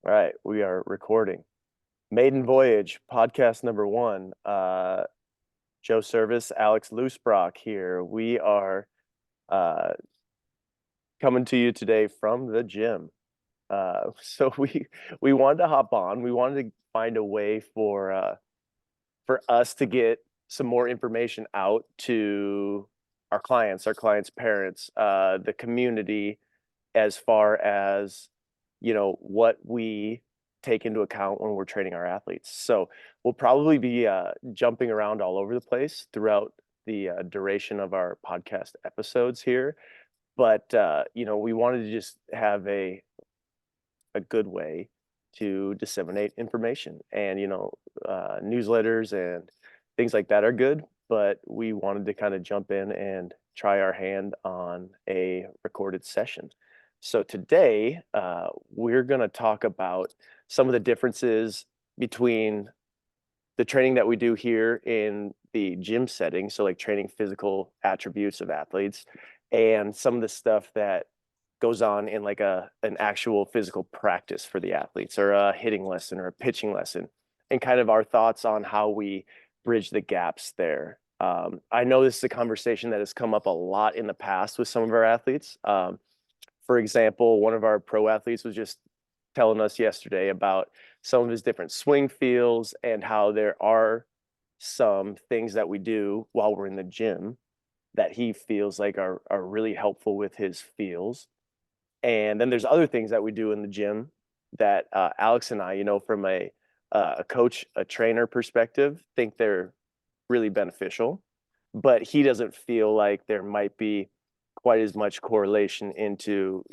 All right, we are recording. Maiden Voyage, podcast number one. Joe Service, Alex Loosebrock here. We are uh, coming to you today from the gym. So we wanted to hop on. We wanted to find a way for us to get some more information out to our clients' parents, the community, as far as what we take into account when we're training our athletes. So we'll probably be jumping around all over the place throughout the duration of our podcast episodes here. But we wanted to just have a good way to disseminate information, and newsletters and things like that are good. But we wanted to kind of jump in and try our hand on a recorded session. So today, we're going to talk about some of the differences between the training that we do here in the gym setting, so like training physical attributes of athletes, and some of the stuff that goes on in like an actual physical practice for the athletes, or a hitting lesson or a pitching lesson, and kind of our thoughts on how we bridge the gaps there. I know this is a conversation that has come up a lot in the past with some of our athletes. For example, one of our pro athletes was just telling us yesterday about some of his different swing feels and how there are some things that we do while we're in the gym that he feels like are really helpful with his feels. And then there's other things that we do in the gym that Alex and I, from a coach, a trainer perspective, think they're really beneficial, but he doesn't feel like there might be quite as much correlation into,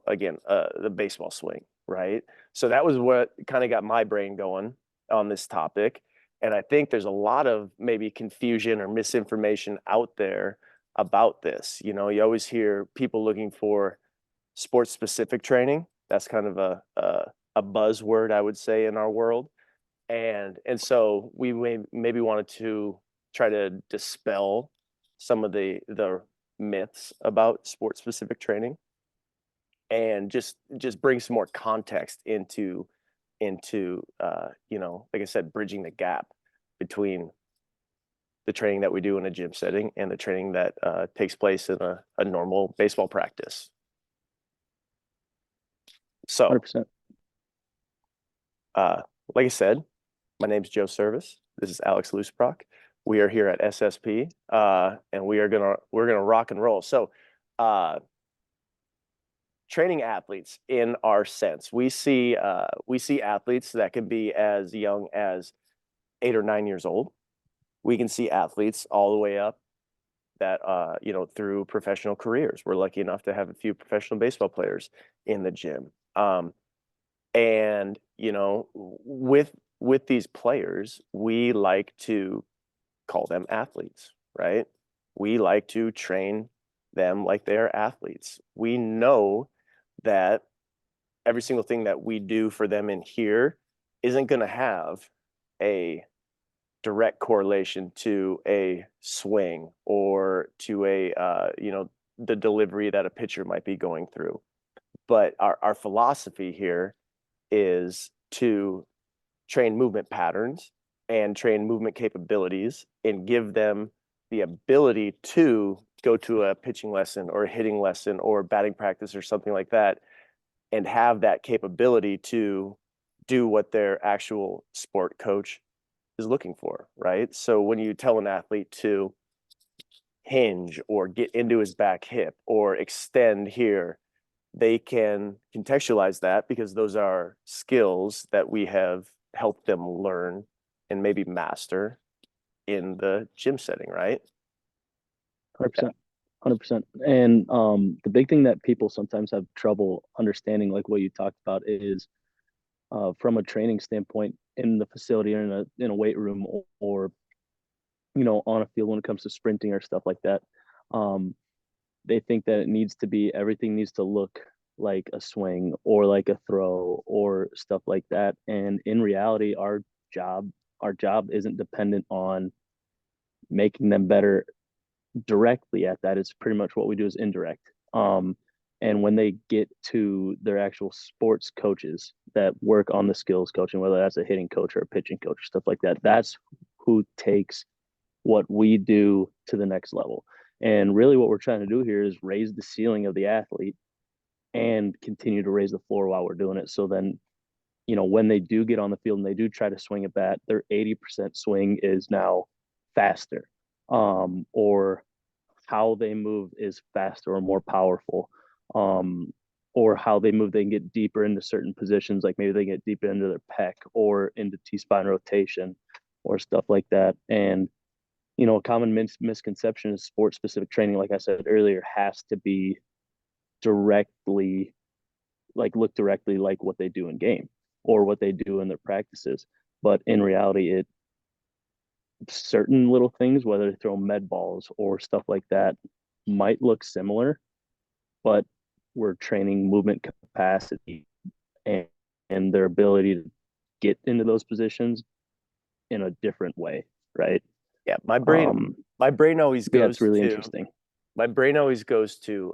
again, the baseball swing, right? So that was what kind of got my brain going on this topic. And I think there's a lot of maybe confusion or misinformation out there about this. You always hear people looking for sports specific training. That's kind of a buzzword, I would say, in our world. And so we maybe wanted to try to dispel some of the myths about sports specific training, and just bring some more context into like I said, bridging the gap between the training that we do in a gym setting and the training that takes place in a normal baseball practice. So 100%. uh, like I said, my name's Joe Service. This is Alex Loosebrock. We are here at SSP, and we're gonna rock and roll. So training athletes, in our sense, we see athletes that can be as young as 8 or 9 years old. We can see athletes all the way up that through professional careers. We're lucky enough to have a few professional baseball players in the gym. And with these players, we like to call them athletes, right? We like to train them like they are athletes. We know that every single thing that we do for them in here isn't going to have a direct correlation to a swing or to the delivery that a pitcher might be going through. But our philosophy here is to train movement patterns and train movement capabilities, and give them the ability to go to a pitching lesson or a hitting lesson or batting practice or something like that, and have that capability to do what their actual sport coach is looking for, right? So when you tell an athlete to hinge or get into his back hip or extend here, they can contextualize that because those are skills that we have helped them learn and maybe master in the gym setting, right? Okay. 100%. 100%. And the big thing that people sometimes have trouble understanding, like what you talked about, is from a training standpoint in the facility, or in a weight room, or on a field when it comes to sprinting or stuff like that. Um, they think that everything needs to look like a swing or like a throw or stuff like that. And in reality, job our job isn't dependent on making them better directly at that. It's pretty much what we do is indirect. And when they get to their actual sports coaches that work on the skills coaching, whether that's a hitting coach or a pitching coach or stuff like that, that's who takes what we do to the next level. And really what we're trying to do here is raise the ceiling of the athlete and continue to raise the floor while we're doing it. So then, when they do get on the field and they do try to swing a bat, their 80% swing is now faster, or how they move is faster or more powerful, or how they move, they can get deeper into certain positions, like maybe they get deeper into their pec or into T-spine rotation or stuff like that. And, a common misconception is sports specific training, like I said earlier, has to be directly look directly like what they do in game or what they do in their practices. But in reality, it certain little things, whether they throw med balls or stuff like that, might look similar, but we're training movement capacity and, their ability to get into those positions in a different way, right? Yeah, my brain always Yeah, it's goes really to interesting. my brain always goes to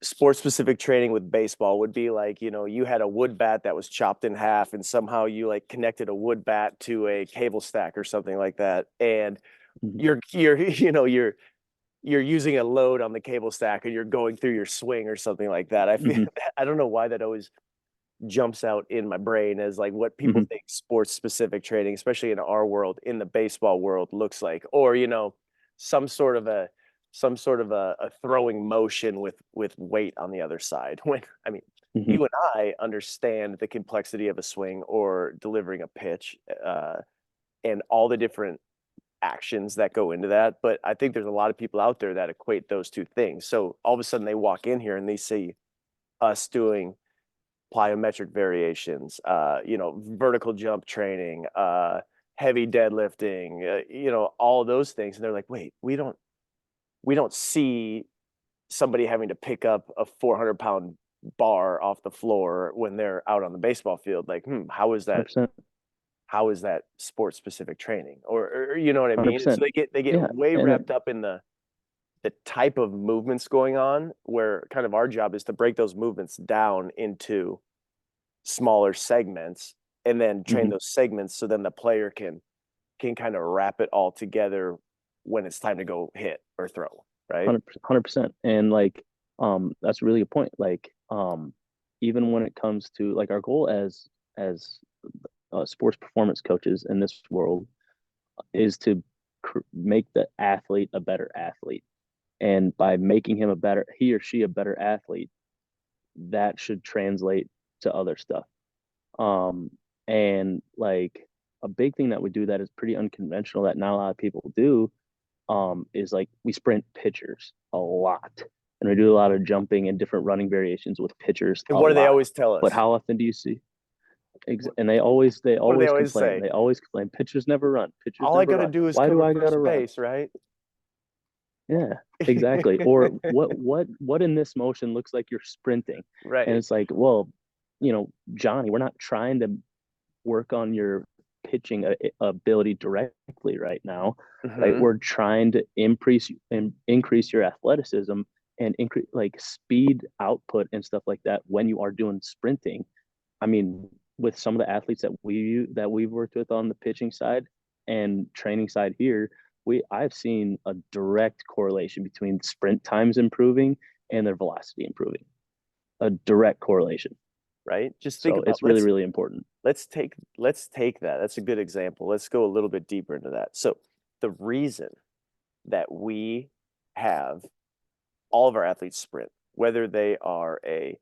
sports specific training with baseball would be like, you had a wood bat that was chopped in half and somehow you like connected a wood bat to a cable stack or something like that. And Mhm. you're you're using a load on the cable stack and you're going through your swing or something like that. I feel Mhm. I don't know why that always jumps out in my brain as like what people Mhm. think sports specific training, especially in our world, in the baseball world, looks like, or some sort of a a throwing motion with weight on the other side. When I mean, Mhm. you and I understand the complexity of a swing or delivering a pitch, and all the different actions that go into that. But I think there's a lot of people out there that equate those two things. So all of a sudden they walk in here and they see us doing plyometric variations, vertical jump training, heavy deadlifting, all those things. And they're like, wait, we don't see somebody having to pick up a 400-pound bar off the floor when they're out on the baseball field. Like, how is that? 100%. How is that sport specific training? Or you know what I mean? So 100%. they get Yeah. way And wrapped up in the type of movements going on, where kind of our job is to break those movements down into smaller segments and then train mhm. those segments so then the player can kind of wrap it all together when it's time to go hit or throw, right? 100%. And that's a really good point. Even when it comes to our goal as sports performance coaches in this world is to make the athlete a better athlete. And by making him he or she a better athlete, that should translate to other stuff. Um, and a big thing that we do that is pretty unconventional that not a lot of people do, is we sprint pitchers a lot. And we do a lot of jumping and different running variations with pitchers And a what do they lot. always tell But us? how often do you see? What, And they what do they always always complain. say? They always complain. Pitchers never run. Pitchers All I never got to run. do is Why do cover I gotta first run? base, right? Yeah, exactly. Or what in this motion looks like you're sprinting? And Right. it's like, well, Johnny, we're not trying to work on your pitching ability directly right now, right? Hmm. We're trying to increase your athleticism and increase speed output and stuff like that when you are doing sprinting. I mean, with some of the athletes that we've worked with on the pitching side and training side here, I've seen a direct correlation between sprint times improving and their velocity improving. A direct correlation. Right. Just think So about it's really, really important. let's take that. That's a good example. Let's go a little bit deeper into that. So the reason that we have all of our athletes sprint, whether they are a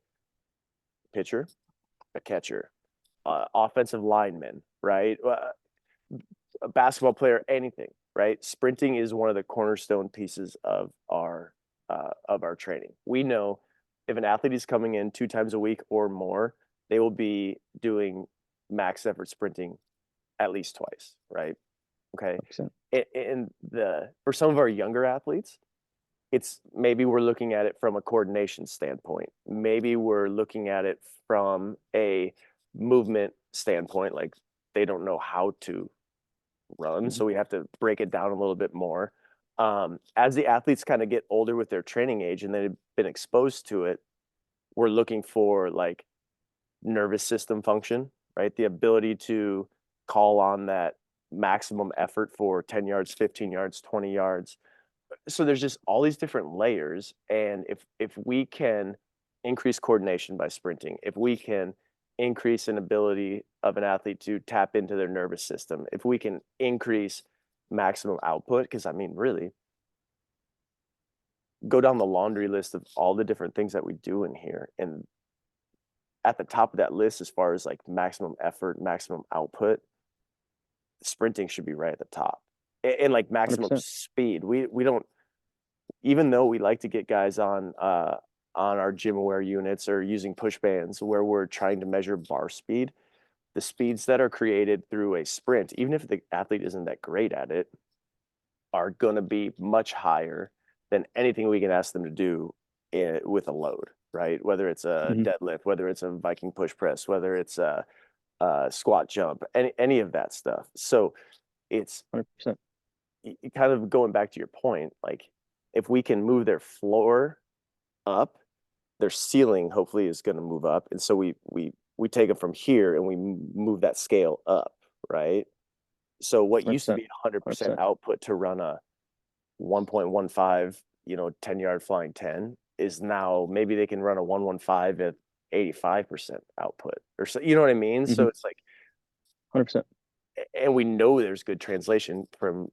pitcher, a catcher, offensive lineman, right? A basketball player, anything, right? Sprinting is one of the cornerstone pieces of our training. We know if an athlete is coming in 2 times a week or more, they will be doing max effort sprinting at least twice, right? Okay. 100%. And the for some of our younger athletes, it's maybe we're looking at it from a coordination standpoint. Maybe we're looking at it from a movement standpoint, like they don't know how to run, Mhm. so we have to break it down a little bit more. As the athletes kind of get older with their training age and they've been exposed to it, we're looking for like nervous system function, right? The ability to call on that maximum effort for 10 yards, 15 yards, 20 yards. So there's just all these different layers. And if we can increase coordination by sprinting, if we can increase an ability of an athlete to tap into their nervous system, if we can increase maximum output, because I mean, really, go down the laundry list of all the different things that we do in here. And at the top of that list, as far as like maximum effort, maximum output, sprinting should be right at the top. And like maximum 100%. speed. We don't, even though we like to get guys on our gym aware units or using push bands where we're trying to measure bar speed, the speeds that are created through a sprint, even if the athlete isn't that great at it, are going to be much higher than anything we can ask them to do with a load, right? Whether it's a Hmm. deadlift, whether it's a Viking push press, whether it's a squat jump, any of that stuff. So it's 100%. kind of going back to your point, like if we can move their floor up, their ceiling hopefully is going to move up, and so we take them from here and we move that scale up, right? So what used to 100%. be 100% 100%. output to run a 1.15, 10-yard flying 10 is now maybe they can run a 115 at 85% output or so, you know what I mean? Hmm. So it's like, 100%. and we know there's good translation from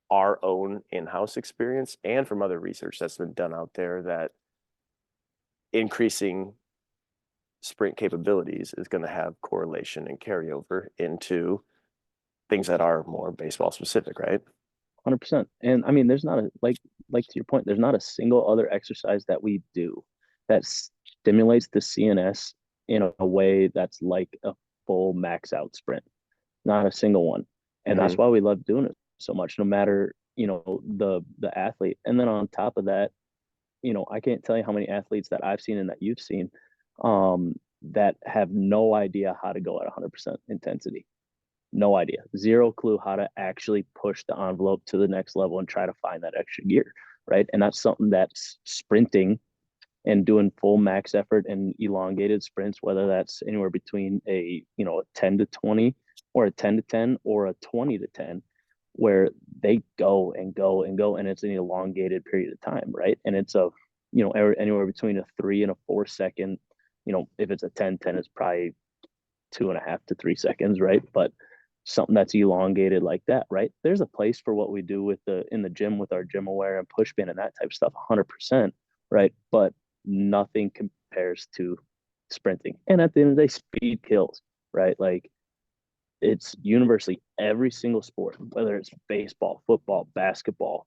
our own in-house experience and from other research that's been done out there that increasing sprint capabilities is going to have correlation and carryover into things that are more baseball specific, right? 100%. And I mean, there's not a like to your point, there's not a single other exercise that we do that stimulates the CNS in a way that's like a full max out sprint. Not a single one. And Mm-hmm. that's why we love doing it so much, no matter, the athlete. And then on top of that, I can't tell you how many athletes that I've seen and that you've seen that have no idea how to go at 100% intensity. No idea. Zero clue how to actually push the envelope to the next level and try to find that extra gear, right? And that's something that's sprinting and doing full max effort and elongated sprints, whether that's anywhere between a 10 to 20 or a 10 to 10 or a 20 to 10, where they go and go and go, and it's an elongated period of time, right? And it's anywhere between a 3 and a 4 second, if it's a 10-10, it's probably 2.5 to 3 seconds, right? But something that's elongated like that, right? There's a place for what we do in the gym with our gym aware and push band and that type of stuff, 100%, right? But nothing compares to sprinting. And at the end of the day, speed kills, right? Like it's universally every single sport, whether it's baseball, football, basketball,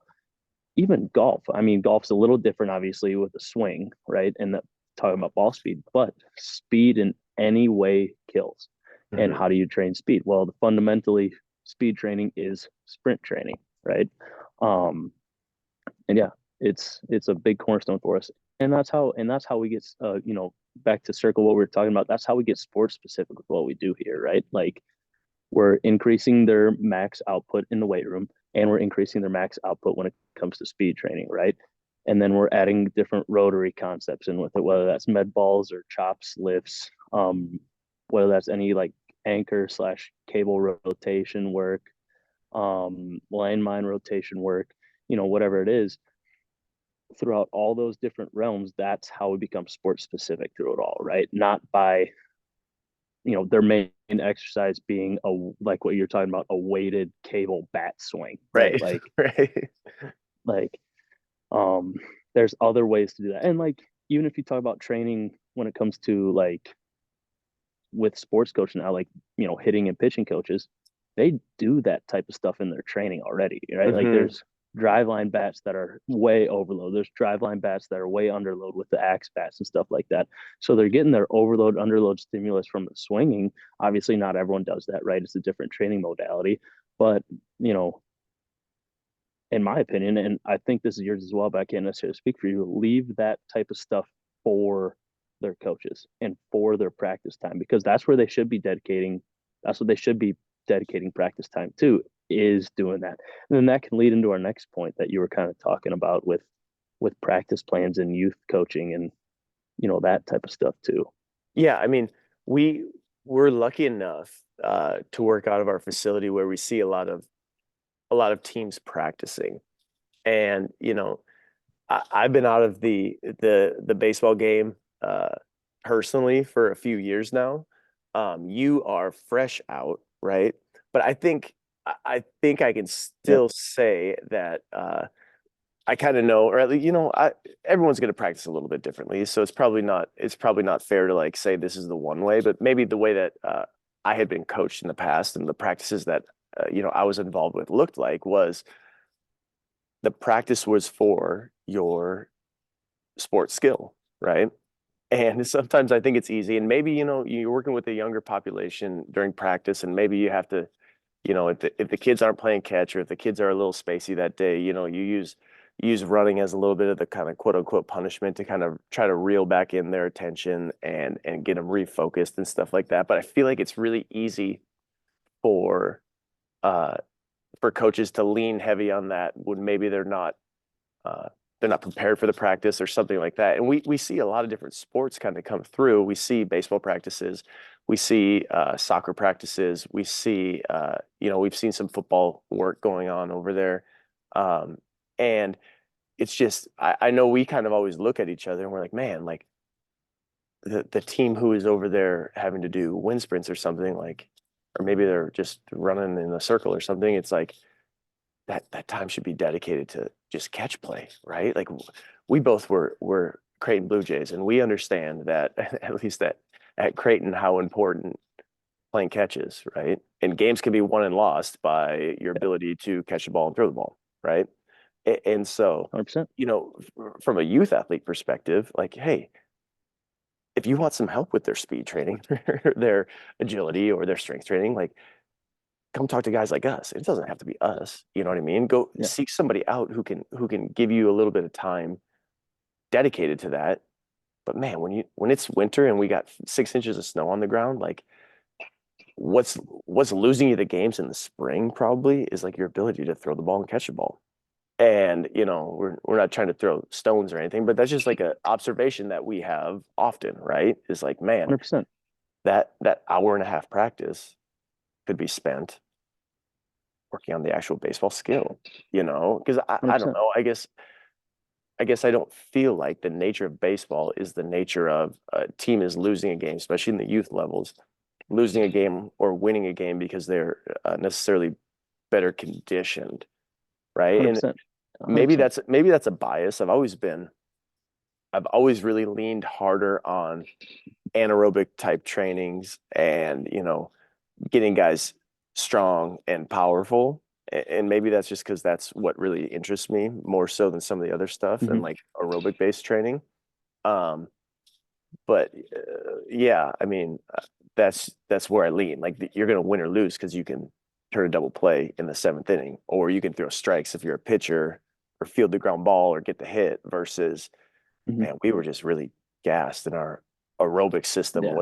even golf. I mean, golf's a little different, obviously, with the swing, right? And talking about ball speed, but speed in any way kills. And Mm-hmm. how do you train speed? Well, fundamentally, speed training is sprint training, right? Um, and yeah, it's a big cornerstone for us. And that's how we get back to circle what we were talking about. That's how we get sports specific with what we do here, right? Like we're increasing their max output in the weight room, and we're increasing their max output when it comes to speed training, right? And then we're adding different rotary concepts in with it, whether that's med balls or chops, lifts, whether that's any like anchor slash cable rotation work, landmine rotation work, whatever it is. Throughout all those different realms, that's how we become sports specific through it all, right? Not by their main exercise being like what you're talking about, a weighted cable bat swing, right? Right. Right. Like um there's other ways to do that. And like even if you talk about training when it comes to like with sports coaching now, like hitting and pitching coaches, they do that type of stuff in their training already, right? Like Mm-hmm. there's driveline bats that are way overload. There's driveline bats that are way underload with the axe bats and stuff like that. So they're getting their overload, underload stimulus from the swinging. Obviously, not everyone does that, right? It's a different training modality. But, you know, in my opinion, and I think this is yours as well, but I can't necessarily speak for you, leave that type of stuff for their coaches and for their practice time, because that's where they should be dedicating. That's what they should be dedicating practice time to. is doing that. And then that can lead into our next point that you were kind of talking about with practice plans and youth coaching and that type of stuff too. Yeah, I mean, we we're lucky enough to work out of our facility where we see a lot of teams practicing. And, I've been out of the baseball game personally for a few years now. You are fresh out, right? But I think I can Yep. still say that I kind of know, or at least, everyone's going to practice a little bit differently. So it's probably not fair to like say this is the one way, but maybe the way that I had been coached in the past and the practices that I was involved with looked like was the practice was for your sports skill, right? And sometimes I think it's easy, and maybe you're working with a younger population during practice, and maybe you have to, if the kids aren't playing catch or if the kids are a little spacey that day, you use running as a little bit of the kind of quote unquote punishment to kind of try to reel back in their attention and get them refocused and stuff like that. But I feel like it's really easy for uh for coaches to lean heavy on that when maybe uh, they're not prepared for the practice or something like that. And we see a lot of different sports kind of come through. We see baseball practices, we see soccer practices, we see we've seen some football work going on over there, and it's just I know we kind of always look at each other and we're like, man, like the team who is over there having to do wind sprints or something like, or maybe they're just running in a circle or something. It's like that time should be dedicated to just catch play, right? Like we both were Creighton Blue Jays, and we understand that at least at Creighton how important playing catch is, right? And games can be won and lost by your ability to catch the ball and throw the ball, right? And so, 100%. from a youth athlete perspective, like, hey, if you want some help with their speed training, their agility, or their strength training, like come talk to guys like us. It doesn't have to be us. You know what I mean? Go Yeah. seek somebody out who can give you a little bit of time dedicated to that. But man, when it's winter and we got 6 inches of snow on the ground, like what's losing you the games in the spring probably is like your ability to throw the ball and catch the ball. And we're not trying to throw stones or anything, but that's just like a observation that we have often, right? Is like, man, 100%. that hour and a half practice could be spent working on the actual baseball skill, because I don't 100%. know. I guess I don't feel like the nature of baseball is the nature of a team is losing a game, especially in the youth levels, losing a game or winning a game because they're necessarily better conditioned, right? And 100%. maybe 100%. that's a bias. I've always really leaned harder on anaerobic type trainings and getting guys strong and powerful. And maybe that's just because that's what really interests me more so than some of the other stuff and Hmm. like aerobic based training. Um, but yeah, I mean, that's where I lean. Like you're gonna win or lose because you can turn a double play in the seventh inning, or you can throw strikes if you're a pitcher, or field the ground ball or get the hit. Versus, Hmm. man, we were just really gassed and our aerobic system Yeah.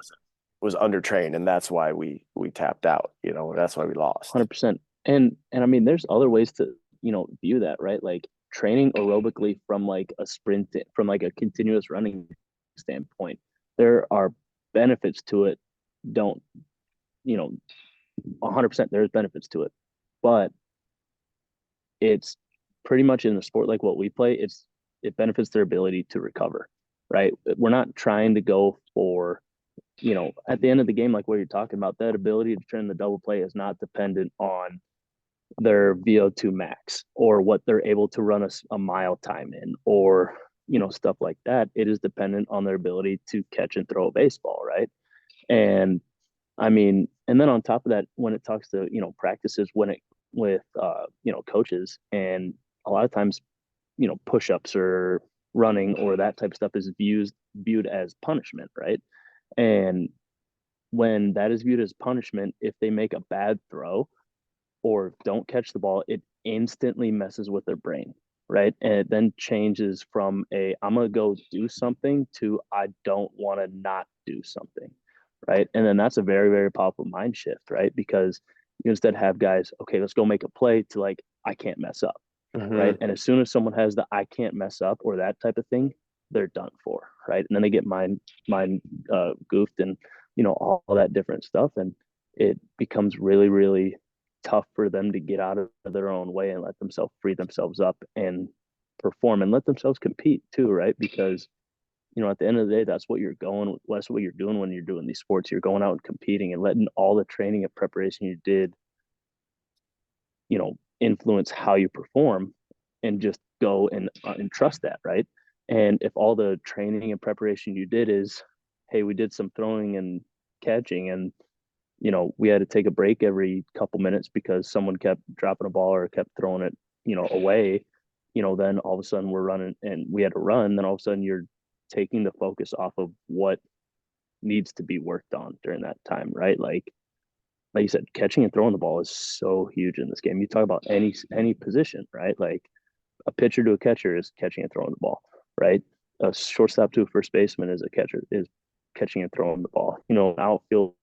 was undertrained, and that's why we tapped out. That's why we lost. 100%. And I mean, there's other ways to, view that, right? Like training aerobically from like a sprint, from like a continuous running standpoint, there are benefits to it. Don't, you know, 100% there's benefits to it. But it's pretty much in the sport like what we play, it benefits their ability to recover, right? We're not trying to go for, at the end of the game, like what you're talking about, that ability to turn the double play is not dependent on their VO2 max or what they're able to run a mile time in or stuff like that. It is dependent on their ability to catch and throw a baseball, right? And I mean, and then on top of that, when it talks to practices, when it with coaches, and a lot of times push-ups or running or that type of stuff is viewed as punishment, right? And when that is viewed as punishment, if they make a bad throw or don't catch the ball, it instantly messes with their brain, right? And it then changes from a I'm gonna go do something to I don't want to not do something, right? And then that's a very, very powerful mind shift, right? Because You instead have guys, okay, let's go make a play to like, I can't mess up, right? Hmm. And as soon as someone has the I can't mess up or that type of thing, they're done for, right? And then they get mind goofed and all that different stuff, and it becomes really really tough for them to get out of their own way and let themselves free themselves up and perform and let themselves compete too, right? Because at the end of the day, that's what you're doing when you're doing these sports. You're going out and competing and letting all the training and preparation you did, influence how you perform, and just go and trust that, right? And if all the training and preparation you did is, hey, we did some throwing and catching, and we had to take a break every couple minutes because someone kept dropping a ball or kept throwing it, away, then all of a sudden we're running and we had to run. Then all of a sudden you're taking the focus off of what needs to be worked on during that time, right? Like you said, catching and throwing the ball is so huge in this game. You talk about any position, right? Like a pitcher to a catcher is catching and throwing the ball, right? A shortstop to a first baseman is catching and throwing the ball. An outfielder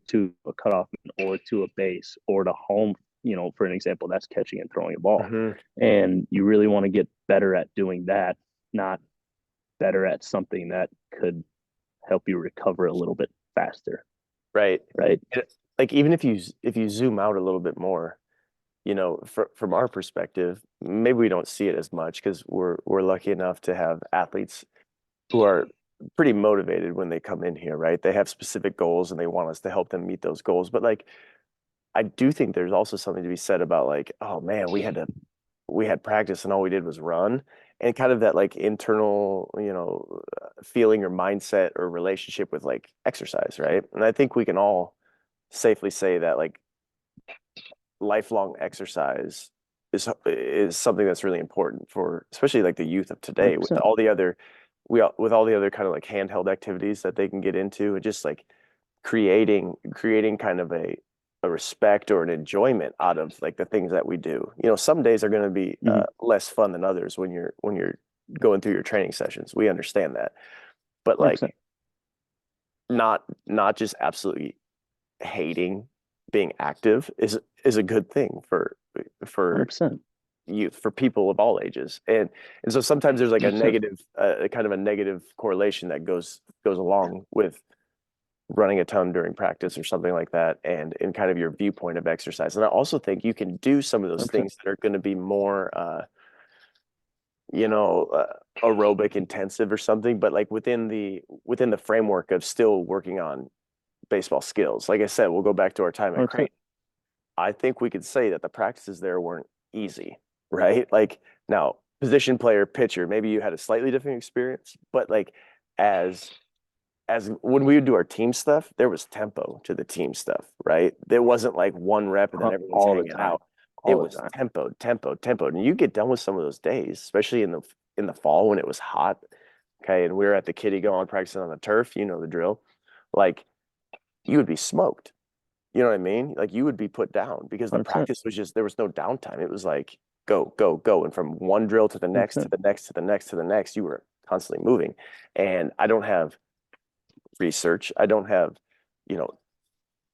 to a cutoff or to a base or to home, for an example, that's catching and throwing a ball. Hmm. And you really want to get better at doing that, not better at something that could help you recover a little bit faster, Right. right? Like even if you zoom out a little bit more, from our perspective, maybe we don't see it as much because we're lucky enough to have athletes who are pretty motivated when they come in here, right? They have specific goals and they want us to help them meet those goals. But like I do think there's also something to be said about like, oh man, we had practice and all we did was run, and kind of that like internal, feeling or mindset or relationship with like exercise, right? And I think we can all safely say that like lifelong exercise is something that's really important for especially like the youth of today with 100%. all the other with all the other kind of like handheld activities that they can get into, and just like creating kind of a respect or an enjoyment out of like the things that we do. Some days are going to be Mm-hmm. less fun than others when you're going through your training sessions. We understand that, but like 100%. not just absolutely hating being active is a good thing for 100%. youth, for people of all ages. And so sometimes there's like a 100%. negative kind of a negative correlation that goes along with running a ton during practice or something like that, and in kind of your viewpoint of exercise. And I also think you can do some of those 100%. things that are going to be more you know aerobic intensive or something, but like within the framework of still working on baseball skills. Like I said, we'll go back to our time at Crane. 100%. I think we could say that the practices there weren't easy, right? Like now, position player, pitcher, maybe you had a slightly different experience, but like as as when we would do our team stuff, there was tempo to the team stuff, right? There wasn't like one rep and then everyone's All the hanging time. out. It All the was time. tempo, tempo, tempo. And you get done with some of those days, especially in the fall when it was hot. Okay. And we were at the Kitty going practicing on the turf, you know the drill. Like you would be smoked. You know what I mean? Like you would be put down because the 100%. practice was just there was no downtime. It was like go, go, go. And from one drill to the next, to 100%. the next, to the next, to the next, you were constantly moving. And I don't have research. I don't have, you know,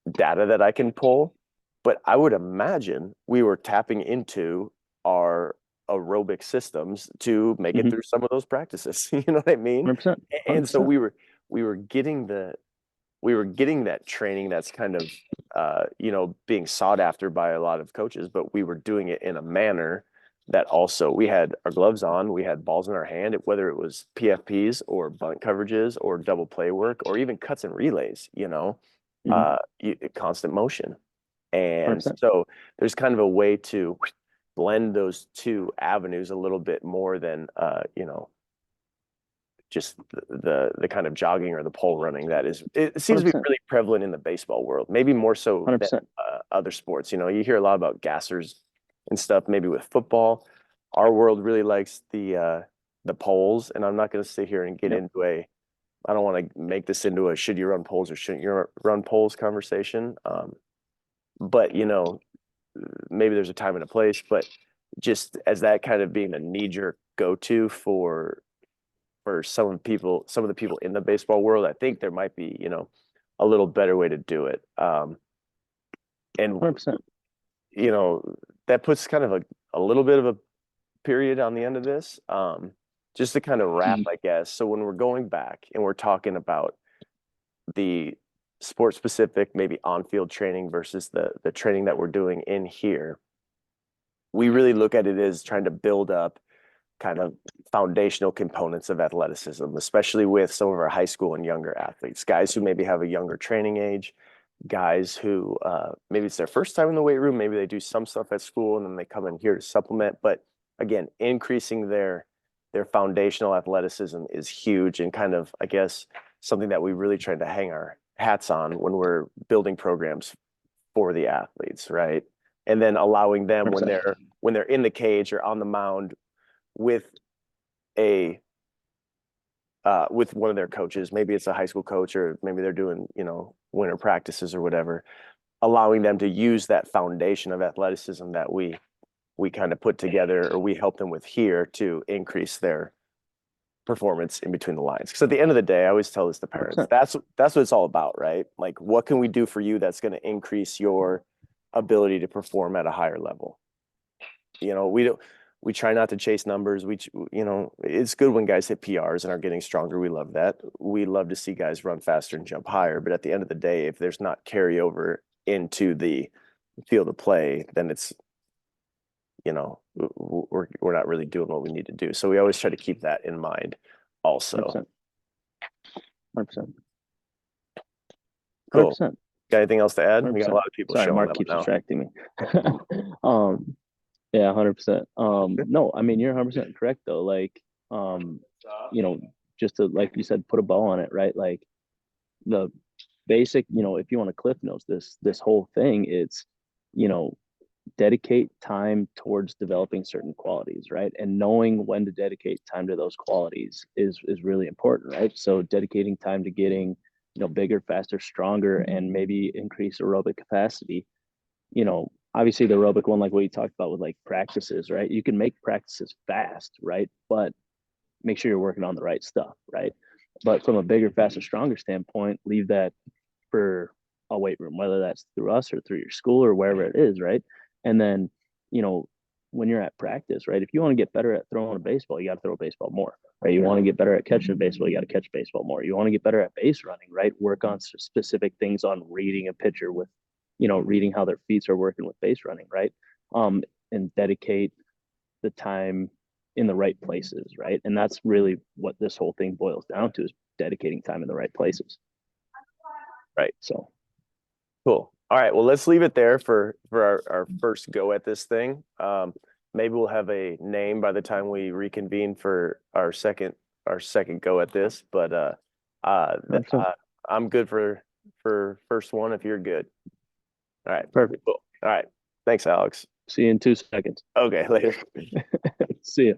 data that I can pull, but I would imagine we were tapping into our aerobic systems to make it Mm-hmm. through some of those practices. You know what I mean? 100%. And so 100%. we were getting that training that's kind of being sought after by a lot of coaches, but we were doing it in a manner that also we had our gloves on, we had balls in our hand, whether it was PFPs or bunt coverages or double play work or even cuts and relays, Mm-hmm. constant motion. And 100%. so there's kind of a way to blend those two avenues a little bit more than just the kind of jogging or the pole running that is it seems to be 100%. really prevalent in the baseball world, maybe more so than 100%. other sports. You hear a lot about gassers and stuff, maybe with football. Our world really likes the poles, and I'm not going to sit here and get Yep. into a I don't want to make this into a should you run poles or shouldn't you run poles conversation. But maybe there's a time and a place, but just as that kind of being a knee-jerk go-to for some of the people in the baseball world, I think there might be, a little better way to do it. And 100%. you know, that puts kind of a little bit of a period on the end of this. Just to kind of wrap, I guess. So when we're going back and we're talking about the sport specific, maybe on-field training versus the training that we're doing in here, we really look at it as trying to build up kind of foundational components of athleticism, especially with some of our high school and younger athletes, guys who maybe have a younger training age, guys who maybe it's their first time in the weight room, maybe they do some stuff at school and then they come in here to supplement. But again, increasing their foundational athleticism is huge and kind of, I guess, something that we really try to hang our hats on when we're building programs for the athletes, right? And then allowing them when they're in the cage or on the mound with a with one of their coaches, maybe it's a high school coach or maybe they're doing, winter practices or whatever, allowing them to use that foundation of athleticism that we kind of put together or we help them with here to increase their performance in between the lines. Because at the end of the day, I always tell this to parents, 100%. that's what it's all about, right? Like, what can we do for you that's going to increase your ability to perform at a higher level? We try not to chase numbers. It's good when guys hit PRs and are getting stronger. We love that. We love to see guys run faster and jump higher. But at the end of the day, if there's not carryover into the field of play, then it's, we're not really doing what we need to do. So we always try to keep that in mind also. 100%. Cool. 100%. Got anything else to add? 100%. We got a lot of people showing Mark up keeps now. distracting me. Yeah, 100%. No, I mean, you're 100% correct though. Like, just to, like you said, put a bow on it, right? Like the basic, if you want to cliff notes this whole thing, it's, dedicate time towards developing certain qualities, right? And knowing when to dedicate time to those qualities is really important, right? So dedicating time to getting, bigger, faster, stronger, and maybe increase aerobic capacity. Obviously the aerobic one, like what you talked about with like practices, right? You can make practices fast, right? But make sure you're working on the right stuff, right? But from a bigger, faster, stronger standpoint, leave that for a weight room, whether that's through us or through your school or wherever it is, right? And then, when you're at practice, right? If you want to get better at throwing a baseball, you got to throw a baseball more, right? You want to get better at catching a baseball, you got to catch baseball more. You want to get better at base running, right? Work on specific things on reading a pitcher with, reading how their feet are working with base running, right? And dedicate the time in the right places, right? And that's really what this whole thing boils down to, is dedicating time in the right places. Right. So cool. All right. Well, let's leave it there for our first go at this thing. Maybe we'll have a name by the time we reconvene for our second go at this. But I'm good for first one if you're good. All right. Perfect. Cool. All right. Thanks, Alex. See you in 2 seconds. Okay. Later. See you.